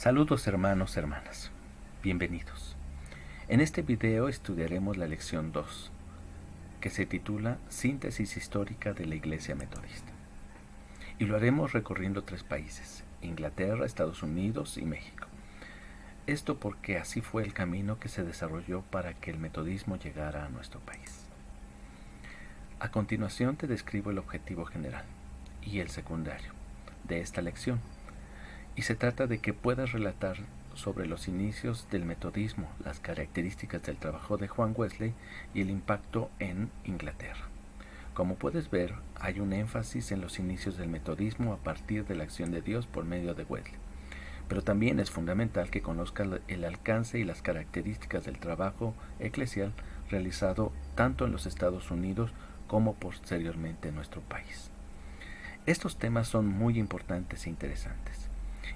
Saludos hermanos, hermanas. Bienvenidos. En este video estudiaremos la lección 2, que se titula Síntesis histórica de la Iglesia Metodista. Y lo haremos recorriendo 3 países, Inglaterra, Estados Unidos y México. Esto porque así fue el camino que se desarrolló para que el metodismo llegara a nuestro país. A continuación te describo el objetivo general y el secundario de esta lección. Y se trata de que puedas relatar sobre los inicios del metodismo, las características del trabajo de Juan Wesley y el impacto en Inglaterra. Como puedes ver, hay un énfasis en los inicios del metodismo a partir de la acción de Dios por medio de Wesley. Pero también es fundamental que conozcas el alcance y las características del trabajo eclesial realizado tanto en los Estados Unidos como posteriormente en nuestro país. Estos temas son muy importantes e interesantes.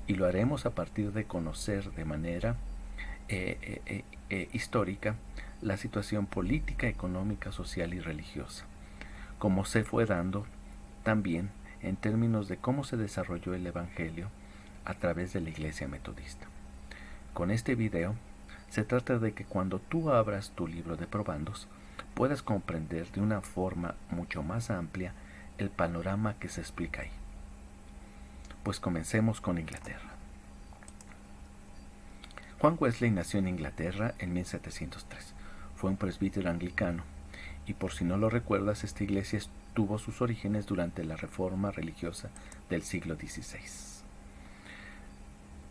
Y lo haremos a partir de conocer de manera histórica la situación política, económica, social y religiosa, como se fue dando también en términos de cómo se desarrolló el Evangelio a través de la Iglesia Metodista. Con este video se trata de que cuando tú abras tu libro de probandos puedas comprender de una forma mucho más amplia el panorama que se explica ahí. Pues comencemos con Inglaterra. Juan Wesley nació en Inglaterra en 1703. Fue un presbítero anglicano y por si no lo recuerdas, esta iglesia tuvo sus orígenes durante la reforma religiosa del siglo XVI.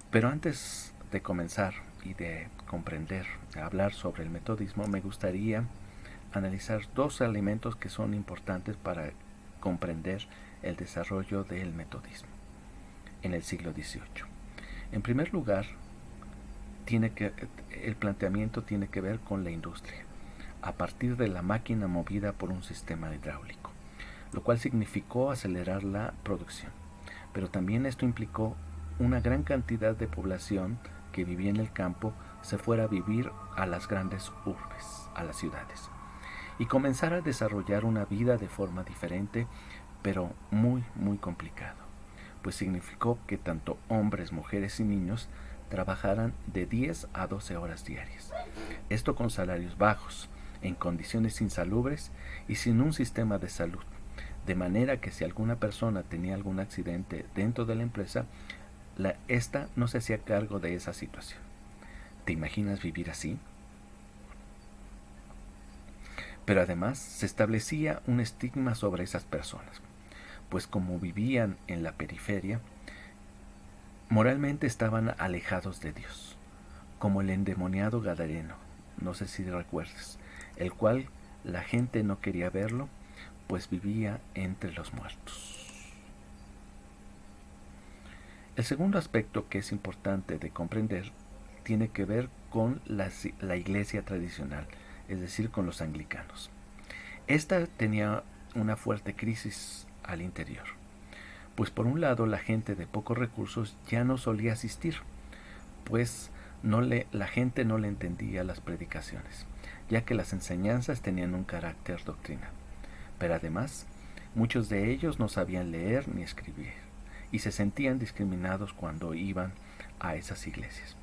Pero antes de comenzar y de comprender, de hablar sobre el metodismo, me gustaría analizar 2 elementos que son importantes para comprender el desarrollo del metodismo en el siglo XVIII. En primer lugar, el planteamiento tiene que ver con la industria, a partir de la máquina movida por un sistema hidráulico, lo cual significó acelerar la producción. Pero también esto implicó una gran cantidad de población que vivía en el campo se fuera a vivir a las grandes urbes, a las ciudades, y comenzara a desarrollar una vida de forma diferente, pero muy complicado. Pues significó que tanto hombres, mujeres y niños trabajaran de 10 a 12 horas diarias. Esto con salarios bajos, en condiciones insalubres y sin un sistema de salud. De manera que si alguna persona tenía algún accidente dentro de la empresa, esta no se hacía cargo de esa situación. ¿Te imaginas vivir así? Pero además se establecía un estigma sobre esas personas, pues como vivían en la periferia, moralmente estaban alejados de Dios, como el endemoniado Gadareno, no sé si recuerdas, el cual la gente no quería verlo, pues vivía entre los muertos. El segundo aspecto que es importante de comprender tiene que ver con la iglesia tradicional, es decir, con los anglicanos. Esta tenía una fuerte crisis al interior, pues por un lado la gente de pocos recursos ya no solía asistir, pues la gente no le entendía las predicaciones, ya que las enseñanzas tenían un carácter doctrinal. Pero además, muchos de ellos no sabían leer ni escribir, y se sentían discriminados cuando iban a esas iglesias.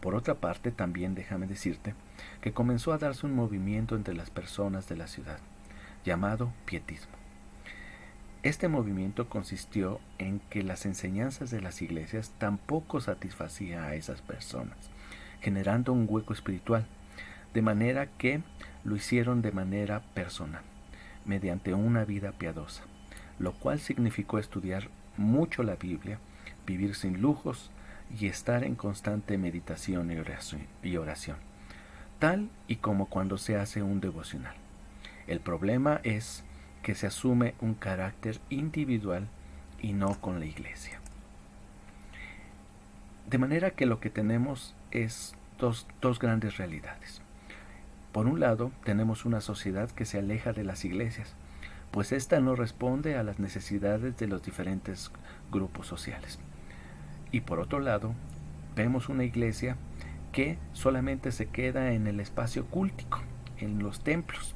Por otra parte, también déjame decirte que comenzó a darse un movimiento entre las personas de la ciudad, llamado pietismo. Este movimiento consistió en que las enseñanzas de las iglesias tampoco satisfacían a esas personas, generando un hueco espiritual, de manera que lo hicieron de manera personal, mediante una vida piadosa, lo cual significó estudiar mucho la Biblia, vivir sin lujos y estar en constante meditación y oración, tal y como cuando se hace un devocional. El problema es que se asume un carácter individual y no con la iglesia. De manera que lo que tenemos es dos grandes realidades. Por un lado, tenemos una sociedad que se aleja de las iglesias, pues ésta no responde a las necesidades de los diferentes grupos sociales. Y por otro lado, vemos una iglesia que solamente se queda en el espacio cultico, en los templos,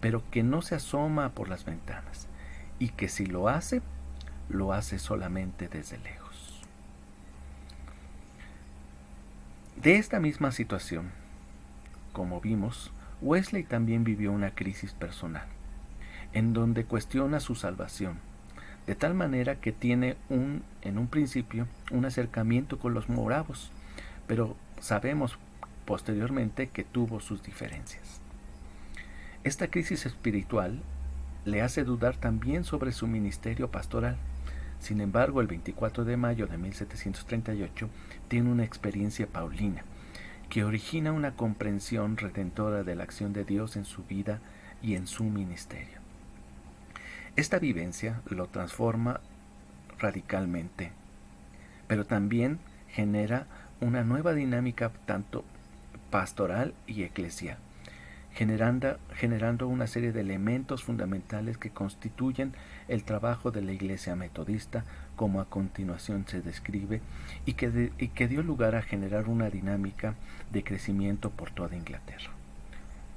pero que no se asoma por las ventanas, y que si lo hace solamente desde lejos. De esta misma situación, como vimos, Wesley también vivió una crisis personal, en donde cuestiona su salvación, de tal manera que tiene en un principio un acercamiento con los moravos, pero sabemos posteriormente que tuvo sus diferencias. Esta crisis espiritual le hace dudar también sobre su ministerio pastoral. Sin embargo, el 24 de mayo de 1738 tiene una experiencia paulina que origina una comprensión redentora de la acción de Dios en su vida y en su ministerio. Esta vivencia lo transforma radicalmente, pero también genera una nueva dinámica tanto pastoral y eclesial, generando una serie de elementos fundamentales que constituyen el trabajo de la Iglesia Metodista, como a continuación se describe, y que dio lugar a generar una dinámica de crecimiento por toda Inglaterra.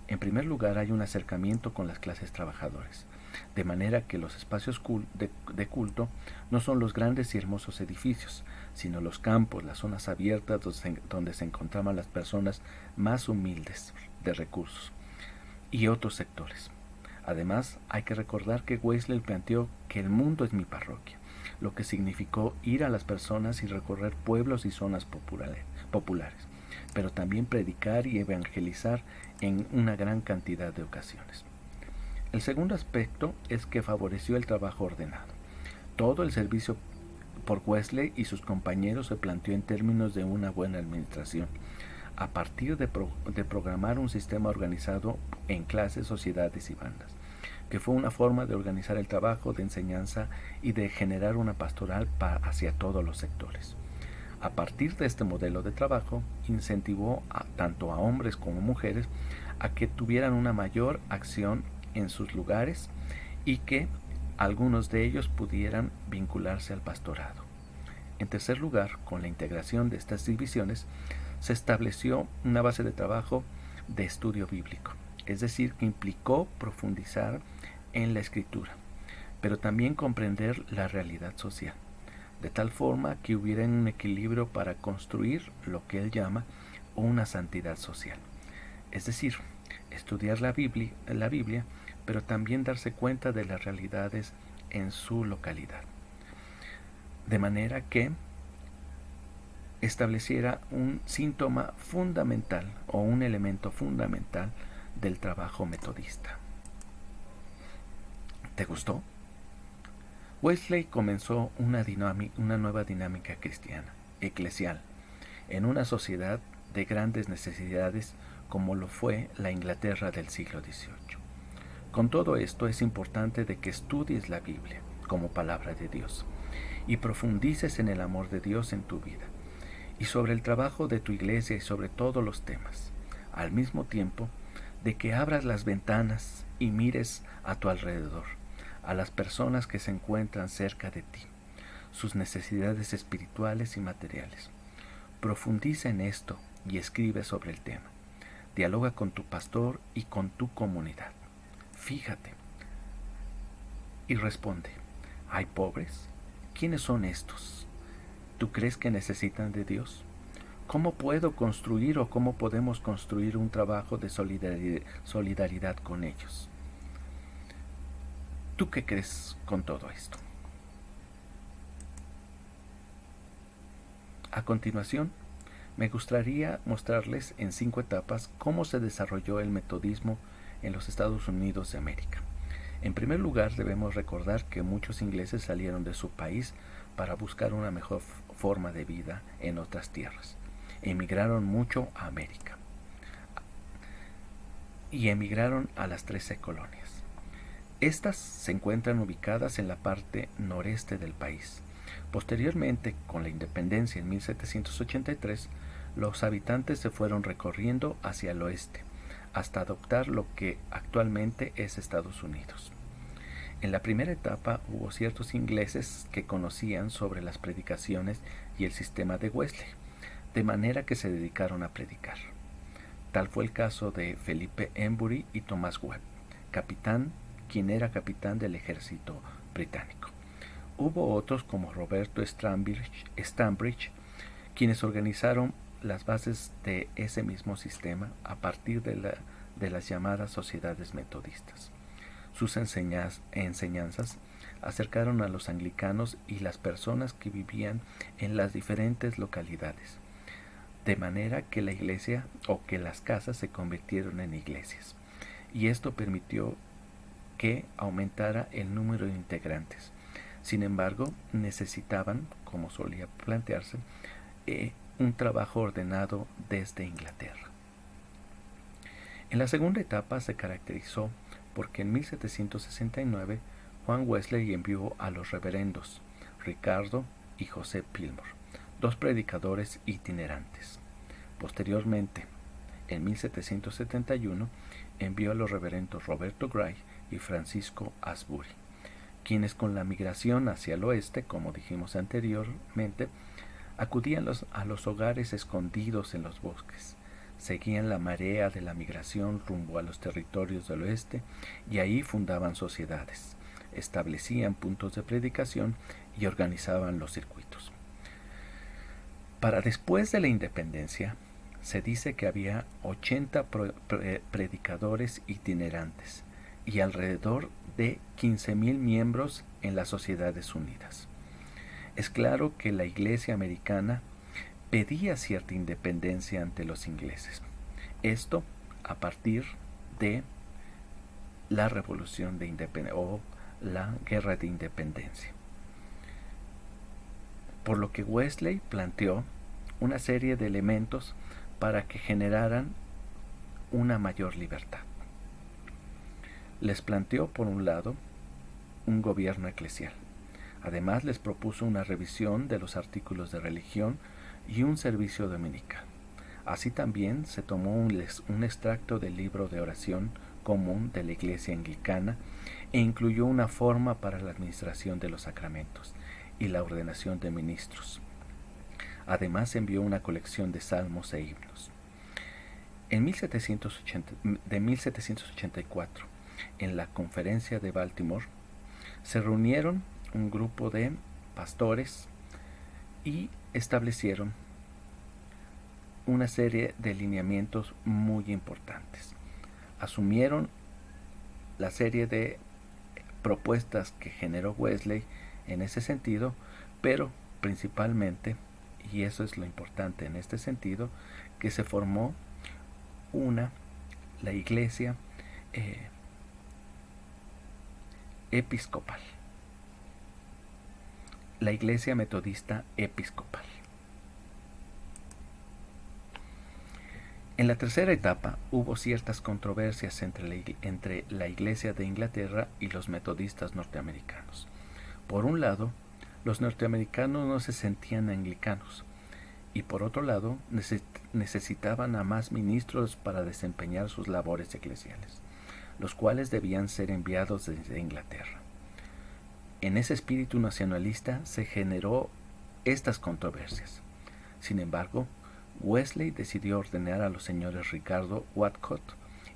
En primer lugar, hay un acercamiento con las clases trabajadoras, de manera que los espacios de culto no son los grandes y hermosos edificios, sino los campos, las zonas abiertas donde se encontraban las personas más humildes de recursos y otros sectores. Además, hay que recordar que Wesley planteó que el mundo es mi parroquia, lo que significó ir a las personas y recorrer pueblos y zonas populares, pero también predicar y evangelizar en una gran cantidad de ocasiones. El segundo aspecto es que favoreció el trabajo ordenado. Todo el servicio por Wesley y sus compañeros se planteó en términos de una buena administración, a partir de programar un sistema organizado en clases, sociedades y bandas, que fue una forma de organizar el trabajo de enseñanza y de generar una pastoral hacia todos los sectores. A partir de este modelo de trabajo, incentivó tanto a hombres como mujeres a que tuvieran una mayor acción en sus lugares y que algunos de ellos pudieran vincularse al pastorado. En tercer lugar, con la integración de estas divisiones, se estableció una base de trabajo de estudio bíblico, es decir, que implicó profundizar en la escritura, pero también comprender la realidad social, de tal forma que hubiera un equilibrio para construir lo que él llama una santidad social, es decir, estudiar la Biblia, pero también darse cuenta de las realidades en su localidad, de manera que estableciera un síntoma fundamental o un elemento fundamental del trabajo metodista. ¿Te gustó? Wesley comenzó una nueva dinámica cristiana, eclesial, en una sociedad de grandes necesidades como lo fue la Inglaterra del siglo XVIII. Con todo esto es importante de que estudies la Biblia como palabra de Dios y profundices en el amor de Dios en tu vida y sobre el trabajo de tu iglesia y sobre todos los temas, al mismo tiempo de que abras las ventanas y mires a tu alrededor, a las personas que se encuentran cerca de ti, sus necesidades espirituales y materiales. Profundiza en esto y escribe sobre el tema. Dialoga con tu pastor y con tu comunidad. Fíjate y responde: ¿hay pobres? ¿Quiénes son estos? ¿Tú crees que necesitan de Dios? ¿Cómo puedo construir o cómo podemos construir un trabajo de solidaridad con ellos? ¿Tú qué crees con todo esto? A continuación, me gustaría mostrarles en 5 etapas cómo se desarrolló el metodismo en los Estados Unidos de América. En primer lugar, debemos recordar que muchos ingleses salieron de su país para buscar una mejor forma de vida en otras tierras. Emigraron mucho a América y emigraron a las 13 colonias. Estas se encuentran ubicadas en la parte noreste del país. Posteriormente, con la independencia en 1783, los habitantes se fueron recorriendo hacia el oeste, hasta adoptar lo que actualmente es Estados Unidos. En la primera etapa hubo ciertos ingleses que conocían sobre las predicaciones y el sistema de Wesley, de manera que se dedicaron a predicar. Tal fue el caso de Felipe Embury y Thomas Webb, quien era capitán del ejército británico. Hubo otros como Roberto Stanbridge, quienes organizaron las bases de ese mismo sistema a partir de las llamadas sociedades metodistas. Sus enseñanzas acercaron a los anglicanos y las personas que vivían en las diferentes localidades, de manera que la iglesia o que las casas se convirtieron en iglesias, y esto permitió que aumentara el número de integrantes. Sin embargo, necesitaban, como solía plantearse, un trabajo ordenado desde Inglaterra. En la segunda etapa se caracterizó porque en 1769 Juan Wesley envió a los reverendos Ricardo y José Pilmore, dos predicadores itinerantes. Posteriormente, en 1771, envió a los reverendos Roberto Gray y Francisco Asbury, quienes con la migración hacia el oeste, como dijimos anteriormente, acudían a los hogares escondidos en los bosques, seguían la marea de la migración rumbo a los territorios del oeste y ahí fundaban sociedades, establecían puntos de predicación y organizaban los circuitos. Para después de la independencia, se dice que había 80 predicadores itinerantes y alrededor de 15,000 miembros en las Sociedades Unidas. Es claro que la Iglesia americana pedía cierta independencia ante los ingleses. Esto a partir de la Revolución de Independencia o la Guerra de Independencia. Por lo que Wesley planteó una serie de elementos para que generaran una mayor libertad. Les planteó, por un lado, un gobierno eclesial. Además, les propuso una revisión de los artículos de religión y un servicio dominical. Así también se tomó un extracto del libro de oración común de la Iglesia Anglicana e incluyó una forma para la administración de los sacramentos y la ordenación de ministros. Además, envió una colección de salmos e himnos. De 1784, en la conferencia de Baltimore, se reunieron un grupo de pastores y establecieron una serie de lineamientos muy importantes. Asumieron la serie de propuestas que generó Wesley en ese sentido, pero principalmente, y eso es lo importante en este sentido, que se formó la iglesia episcopal, la iglesia metodista episcopal. En la tercera etapa hubo ciertas controversias entre la Iglesia de Inglaterra y los metodistas norteamericanos. Por un lado, los norteamericanos no se sentían anglicanos y por otro lado necesitaban a más ministros para desempeñar sus labores eclesiales, los cuales debían ser enviados desde Inglaterra. En ese espíritu nacionalista se generó estas controversias. Sin embargo, Wesley decidió ordenar a los señores Ricardo Whatcott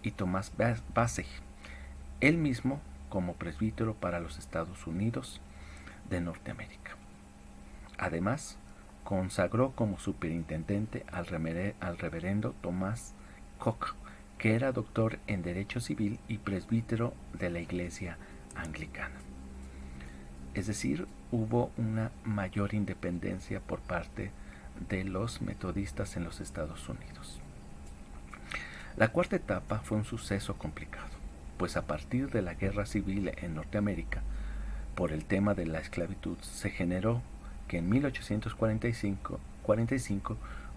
y Thomas Bassey, él mismo como presbítero para los Estados Unidos de Norteamérica. Además, consagró como superintendente al reverendo Thomas Koch, que era doctor en Derecho Civil y presbítero de la Iglesia Anglicana. Es decir, hubo una mayor independencia por parte de los metodistas en los Estados Unidos. La cuarta etapa fue un suceso complicado, pues a partir de la guerra civil en Norteamérica, por el tema de la esclavitud, se generó que en 1845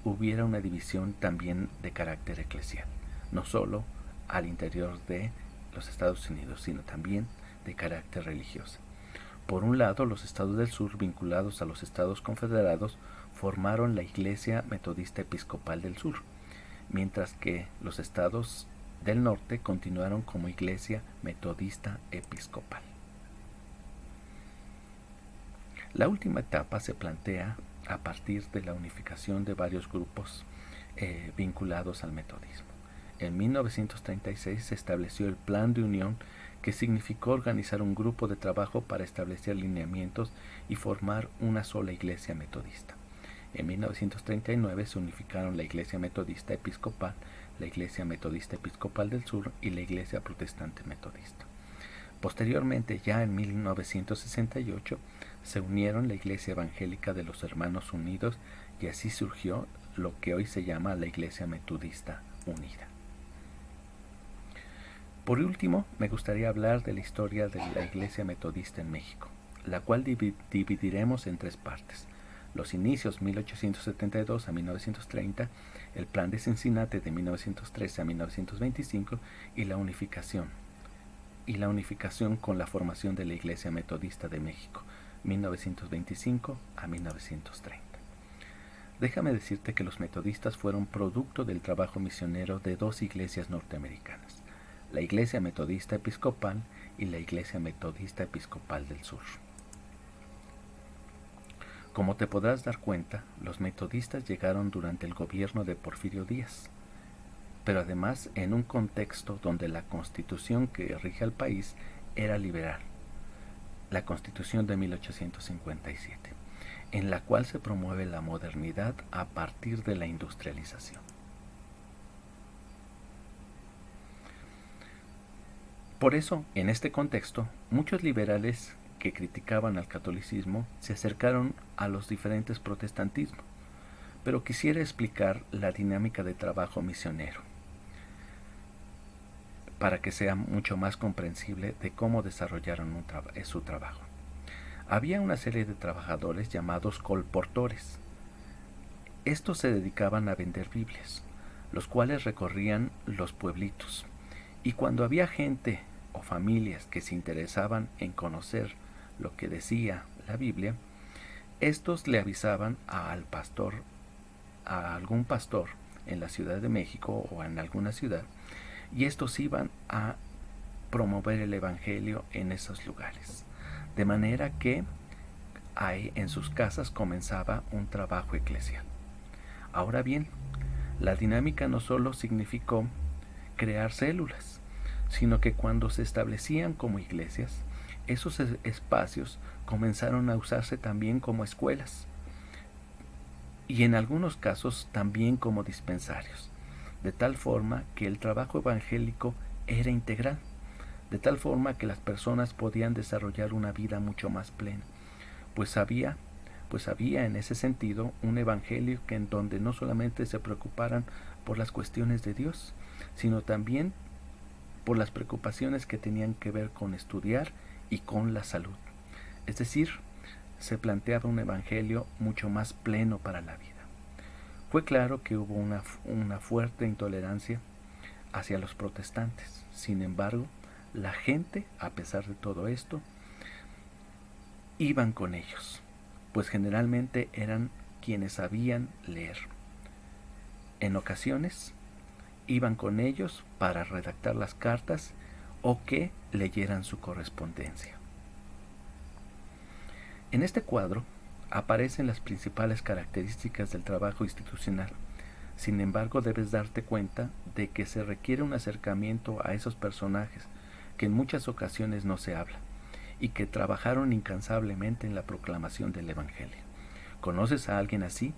hubiera una división también de carácter eclesial, no solo al interior de los Estados Unidos, sino también de carácter religioso. Por un lado, los estados del sur, vinculados a los estados confederados, formaron la Iglesia Metodista Episcopal del Sur, mientras que los estados del norte continuaron como Iglesia Metodista Episcopal. La última etapa se plantea a partir de la unificación de varios grupos vinculados al metodismo. En 1936 se estableció el Plan de Unión, que significó organizar un grupo de trabajo para establecer lineamientos y formar una sola iglesia metodista. En 1939 se unificaron la Iglesia Metodista Episcopal, la Iglesia Metodista Episcopal del Sur y la Iglesia Protestante Metodista. Posteriormente, ya en 1968, se unieron la Iglesia Evangélica de los Hermanos Unidos y así surgió lo que hoy se llama la Iglesia Metodista Unida. Por último, me gustaría hablar de la historia de la Iglesia Metodista en México, la cual dividiremos en tres partes. Los inicios 1872 a 1930, el Plan de Cincinnati de 1913 a 1925 y la unificación con la formación de la Iglesia Metodista de México 1925 a 1930. Déjame decirte que los metodistas fueron producto del trabajo misionero de dos iglesias norteamericanas, la Iglesia Metodista Episcopal y la Iglesia Metodista Episcopal del Sur. Como te podrás dar cuenta, los metodistas llegaron durante el gobierno de Porfirio Díaz, pero además en un contexto donde la constitución que rige al país era liberal, la Constitución de 1857, en la cual se promueve la modernidad a partir de la industrialización. Por eso, en este contexto, muchos liberales que criticaban al catolicismo se acercaron a los diferentes protestantismos, pero quisiera explicar la dinámica de trabajo misionero para que sea mucho más comprensible de cómo desarrollaron su trabajo. Había una serie de trabajadores llamados colportores. Estos se dedicaban a vender Biblias, los cuales recorrían los pueblitos, y cuando había gente o familias que se interesaban en conocer lo que decía la Biblia, estos le avisaban a algún pastor en la Ciudad de México o en alguna ciudad, y estos iban a promover el Evangelio en esos lugares. De manera que ahí en sus casas comenzaba un trabajo eclesial. Ahora bien, la dinámica no solo significó crear células, sino que cuando se establecían como iglesias, esos espacios comenzaron a usarse también como escuelas y en algunos casos también como dispensarios, de tal forma que el trabajo evangélico era integral, de tal forma que las personas podían desarrollar una vida mucho más plena, pues había en ese sentido un evangelio que en donde no solamente se preocuparan por las cuestiones de Dios, sino también por las preocupaciones que tenían que ver con estudiar y con la salud. Es decir, se planteaba un evangelio mucho más pleno para la vida. Fue claro que hubo una fuerte intolerancia hacia los protestantes. Sin embargo, la gente, a pesar de todo esto, iban con ellos, pues generalmente eran quienes sabían leer. En ocasiones, iban con ellos para redactar las cartas o que leyeran su correspondencia. En este cuadro aparecen las principales características del trabajo institucional. Sin embargo, debes darte cuenta de que se requiere un acercamiento a esos personajes que en muchas ocasiones no se habla y que trabajaron incansablemente en la proclamación del Evangelio. ¿Conoces a alguien así?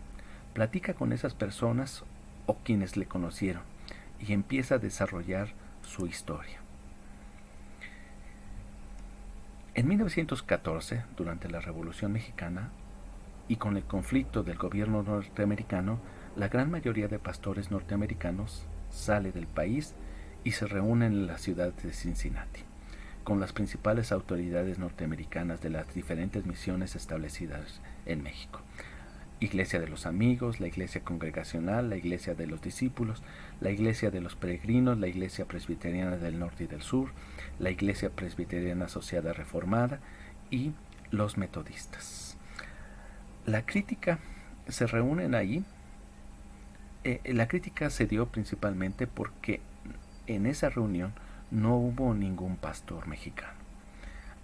Platica con esas personas o quienes le conocieron y empieza a desarrollar su historia. En 1914, durante la Revolución Mexicana y con el conflicto del gobierno norteamericano, la gran mayoría de pastores norteamericanos sale del país y se reúnen en la ciudad de Cincinnati, con las principales autoridades norteamericanas de las diferentes misiones establecidas en México. Iglesia de los Amigos, la Iglesia Congregacional, la Iglesia de los Discípulos, la Iglesia de los Peregrinos, la Iglesia Presbiteriana del Norte y del Sur, la Iglesia Presbiteriana Asociada Reformada y los Metodistas. La crítica se reúnen ahí. La crítica se dio principalmente porque en esa reunión no hubo ningún pastor mexicano.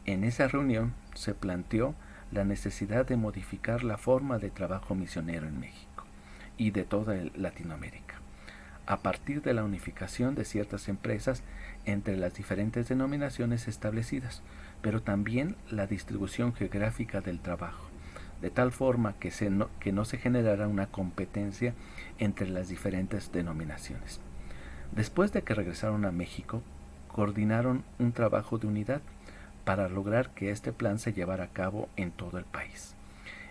En esa reunión se planteó la necesidad de modificar la forma de trabajo misionero en México y de toda Latinoamérica, a partir de la unificación de ciertas empresas entre las diferentes denominaciones establecidas, pero también la distribución geográfica del trabajo, de tal forma que no se generara una competencia entre las diferentes denominaciones. Después de que regresaron a México, coordinaron un trabajo de unidad para lograr que este plan se llevara a cabo en todo el país.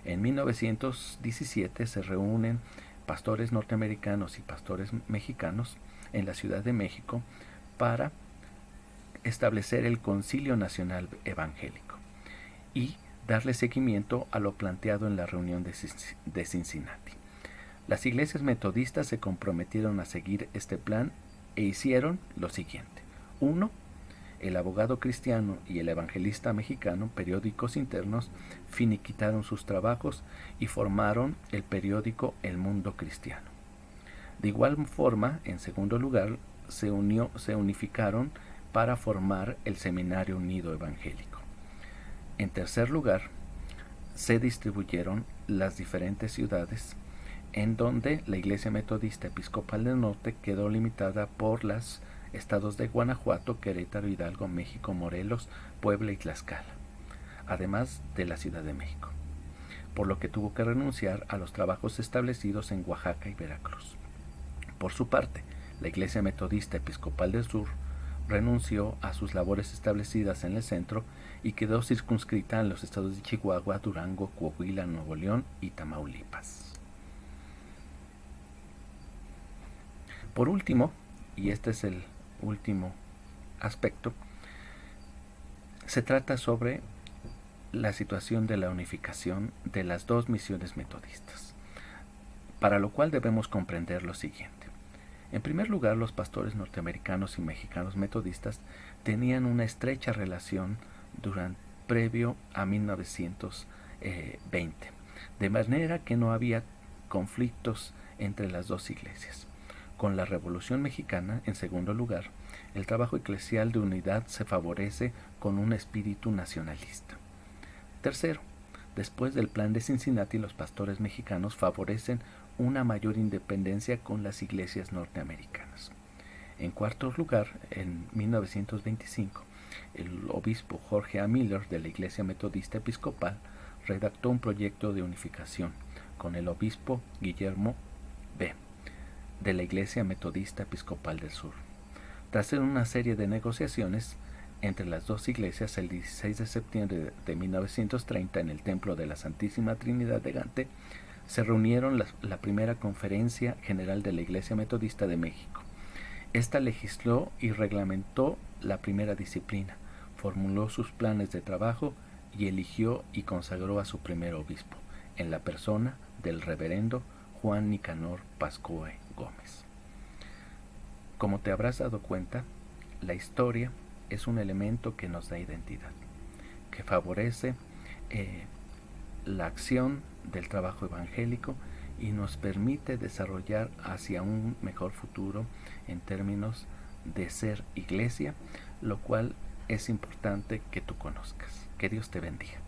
En 1917 se reúnen pastores norteamericanos y pastores mexicanos en la Ciudad de México para establecer el Concilio Nacional Evangélico y darle seguimiento a lo planteado en la reunión de Cincinnati. Las iglesias metodistas se comprometieron a seguir este plan e hicieron lo siguiente. 1. El abogado cristiano y el evangelista mexicano, periódicos internos, finiquitaron sus trabajos y formaron el periódico El Mundo Cristiano. De igual forma, en segundo lugar, se unificaron para formar el Seminario Unido Evangélico. En tercer lugar, se distribuyeron las diferentes ciudades en donde la Iglesia Metodista Episcopal del Norte quedó limitada por los estados de Guanajuato, Querétaro, Hidalgo, México, Morelos, Puebla y Tlaxcala, además de la Ciudad de México, por lo que tuvo que renunciar a los trabajos establecidos en Oaxaca y Veracruz. Por su parte, la Iglesia Metodista Episcopal del Sur renunció a sus labores establecidas en el centro y quedó circunscrita en los estados de Chihuahua, Durango, Coahuila, Nuevo León y Tamaulipas. Por último, y este es el último aspecto, se trata sobre la situación de la unificación de las dos misiones metodistas, para lo cual debemos comprender lo siguiente. En primer lugar, los pastores norteamericanos y mexicanos metodistas tenían una estrecha relación previo a 1920, de manera que no había conflictos entre las dos iglesias. Con la Revolución Mexicana, en segundo lugar, el trabajo eclesial de unidad se favorece con un espíritu nacionalista. Tercero, después del plan de Cincinnati, los pastores mexicanos favorecen una mayor independencia con las iglesias norteamericanas. En cuarto lugar, en 1925, el obispo Jorge A. Miller de la Iglesia Metodista Episcopal redactó un proyecto de unificación con el obispo Guillermo B. de la Iglesia Metodista Episcopal del Sur. Tras una serie de negociaciones entre las dos iglesias, el 16 de septiembre de 1930 en el Templo de la Santísima Trinidad de Gante, se reunieron la primera Conferencia General de la Iglesia Metodista de México. Esta legisló y reglamentó la primera disciplina, formuló sus planes de trabajo y eligió y consagró a su primer obispo, en la persona del reverendo Juan Nicanor Pascoe Gómez. Como te habrás dado cuenta, la historia es un elemento que nos da identidad, que favorece la acción del trabajo evangélico y nos permite desarrollar hacia un mejor futuro en términos de ser iglesia, lo cual es importante que tú conozcas. Que Dios te bendiga.